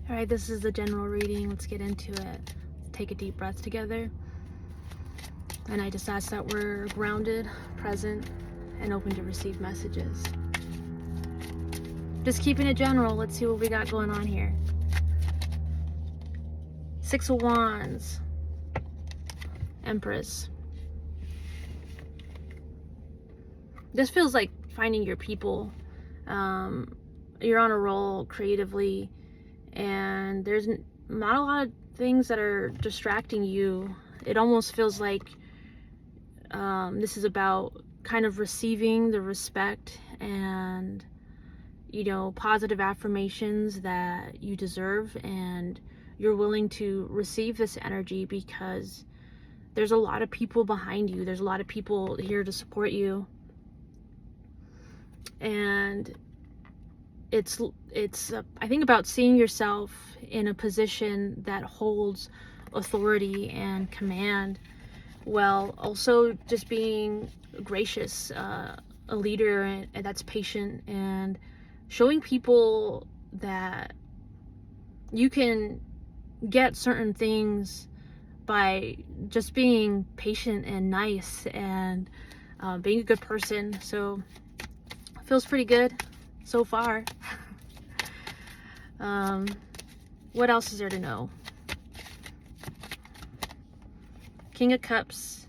All right, this is the general reading. Let's get into it. Take a deep breath together. And I just ask that we're grounded, present, and open to receive messages. Just keeping it general. Let's see what we got going on here. Six of Wands. Empress. This feels like finding your people. You're on a roll creatively, and there's not a lot of things that are distracting you. It almost feels like this is about kind of receiving the respect and, you know, positive affirmations that you deserve, and you're willing to receive this energy because there's a lot of people behind you. There's a lot of people here to support you. And it's I think about seeing yourself in a position that holds authority and command, while also just being gracious, a leader and that's patient, and showing people that you can get certain things by just being patient and nice and being a good person. So it feels pretty good so far. What else is there to know? King of Cups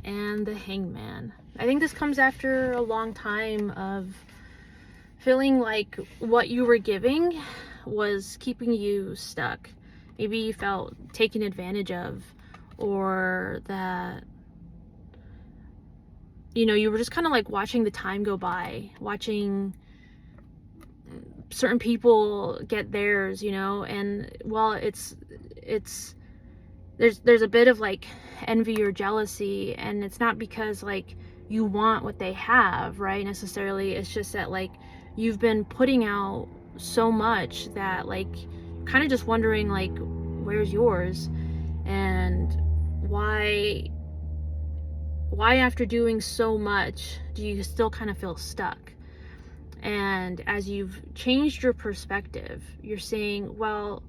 and the Hangman. I think this comes after a long time of feeling like what you were giving was keeping you stuck. Maybe you felt taken advantage of, or that, you know, you were just kind of like watching the time go by, watching certain people get theirs, you know. And while it's there's a bit of like envy or jealousy, and it's not because like you want what they have, right, necessarily. It's just that like you've been putting out so much that like kind of just wondering like, where's yours? And why after doing so much do you still kind of feel stuck? And as you've changed your perspective, you're saying, well,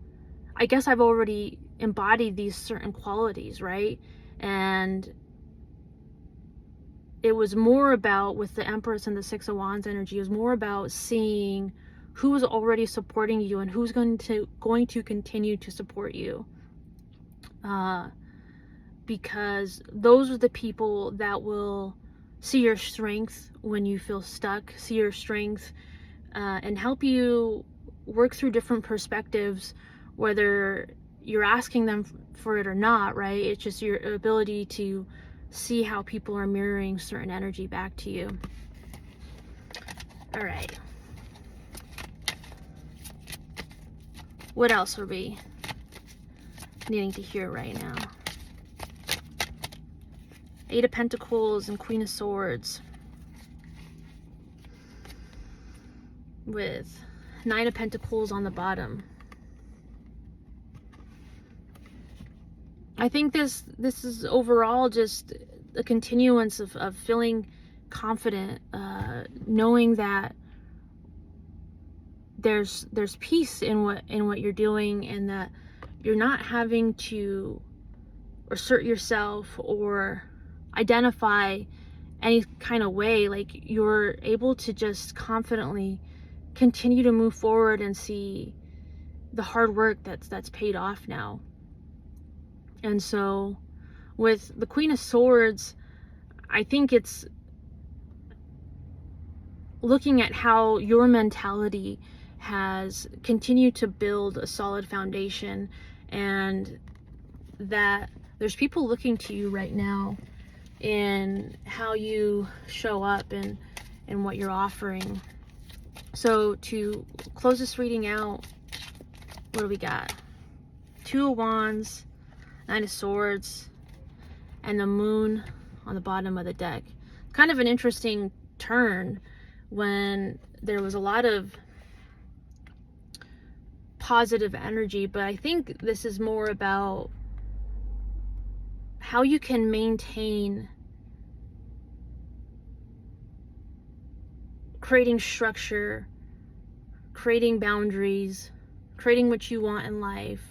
I guess I've already embodied these certain qualities, right? And it was more about, with the Empress and the Six of Wands energy, it was more about seeing who is already supporting you and who's going to continue to support you. Because those are the people that will see your strength when you feel stuck, see your strength, and help you work through different perspectives, whether you're asking them for it or not, right? It's just your ability to see how people are mirroring certain energy back to you. All right. What else are we needing to hear right now? Eight of Pentacles and Queen of Swords, with Nine of Pentacles on the bottom. I think this is overall just a continuance of feeling confident, knowing that there's peace in what you're doing, and that you're not having to assert yourself or identify any kind of way. Like, you're able to just confidently continue to move forward and see the hard work that's paid off now. And so with the Queen of Swords, I think it's looking at how your mentality has continued to build a solid foundation, and that there's people looking to you right now in how you show up and what you're offering. So to close this reading out, what do we got? Two of Wands, Nine of Swords, and the Moon on the bottom of the deck. Kind of an interesting turn when there was a lot of positive energy, but I think this is more about how you can maintain creating structure, creating boundaries, creating what you want in life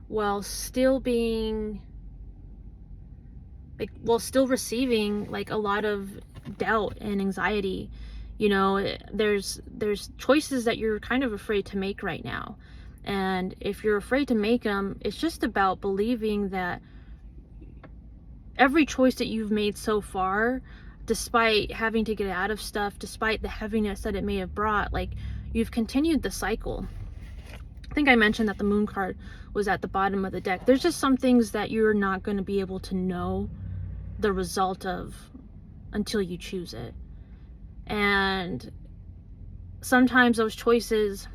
while still being like, while still receiving like a lot of doubt and anxiety. You know, there's choices that you're kind of afraid to make right now, and if you're afraid to make them, it's just about believing that every choice that you've made so far, despite having to get out of stuff, despite the heaviness that it may have brought, like, you've continued the cycle. I think I mentioned that the moon card was at the bottom of the deck. There's just some things that you're not going to be able to know the result of until you choose it. And sometimes those choices,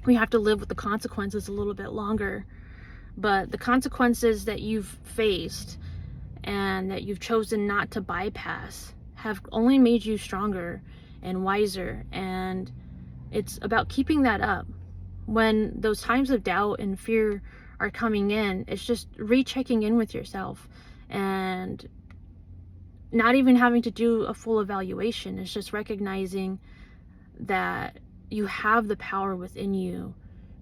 we have to live with the consequences a little bit longer. But the consequences that you've faced and that you've chosen not to bypass have only made you stronger and wiser. And it's about keeping that up. When those times of doubt and fear are coming in, it's just rechecking in with yourself and not even having to do a full evaluation. It's just recognizing that you have the power within you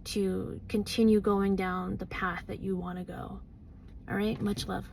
to continue going down the path that you want to go. All right, much love.